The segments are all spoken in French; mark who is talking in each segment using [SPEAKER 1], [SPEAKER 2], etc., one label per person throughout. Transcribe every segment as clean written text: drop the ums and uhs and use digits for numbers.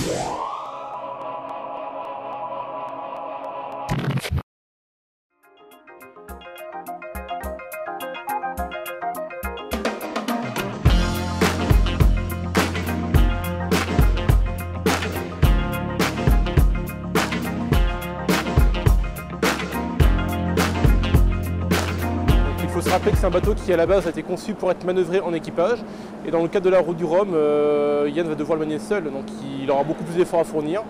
[SPEAKER 1] Il faut se rappeler que c'est un bateau qui à la base a été conçu pour être manœuvré en équipage, et dans le cadre de la route du Rhum, Yann va devoir le manier seul, donc il aura beaucoup plus d'efforts à fournir.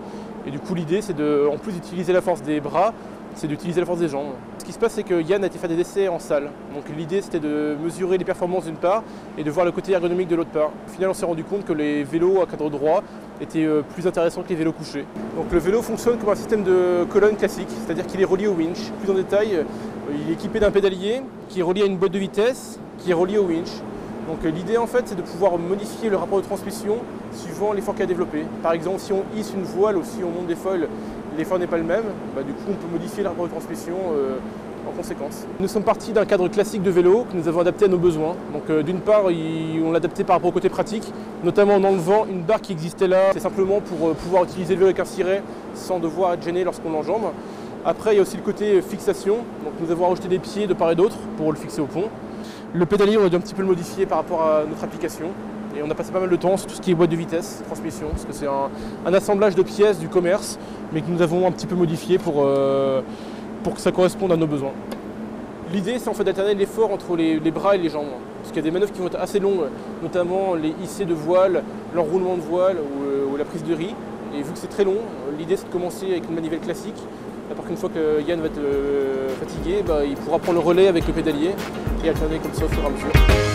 [SPEAKER 1] Et du coup l'idée c'est de, en plus d'utiliser la force des bras, c'est d'utiliser la force des jambes. Ce qui se passe c'est que Yann a été faire des essais en salle, donc l'idée c'était de mesurer les performances d'une part et de voir le côté ergonomique de l'autre part. Au final on s'est rendu compte que les vélos à cadre droit étaient plus intéressants que les vélos couchés. Donc le vélo fonctionne comme un système de colonne classique, c'est-à-dire qu'il est relié au winch. Plus en détail, il est équipé d'un pédalier qui est relié à une boîte de vitesse qui est reliée au winch. Donc l'idée en fait c'est de pouvoir modifier le rapport de transmission suivant l'effort qu'il a développé. Par exemple si on hisse une voile ou si on monte des foils, l'effort n'est pas le même, du coup on peut modifier le rapport de transmission en conséquence. Nous sommes partis d'un cadre classique de vélo que nous avons adapté à nos besoins. Donc d'une part on l'a adapté par rapport au côté pratique, notamment en enlevant une barre qui existait là. C'est simplement pour pouvoir utiliser le vélo avec un ciré sans devoir être gêné lorsqu'on l'enjambe. Après il y a aussi le côté fixation, donc nous avons rajouté des pieds de part et d'autre pour le fixer au pont. Le pédalier, on a dû un petit peu le modifier par rapport à notre application. Et on a passé pas mal de temps sur tout ce qui est boîte de vitesse, transmission, parce que c'est un assemblage de pièces du commerce, mais que nous avons un petit peu modifié pour que ça corresponde à nos besoins. L'idée, c'est en fait d'alterner l'effort entre les bras et les jambes. Parce qu'il y a des manœuvres qui vont être assez longues, notamment les hissés de voile, l'enroulement de voile ou la prise de riz. Et vu que c'est très long, l'idée c'est de commencer avec une manivelle classique. Après qu'une fois que Yann va être fatigué, il pourra prendre le relais avec le pédalier et alterner comme ça au fur et à mesure.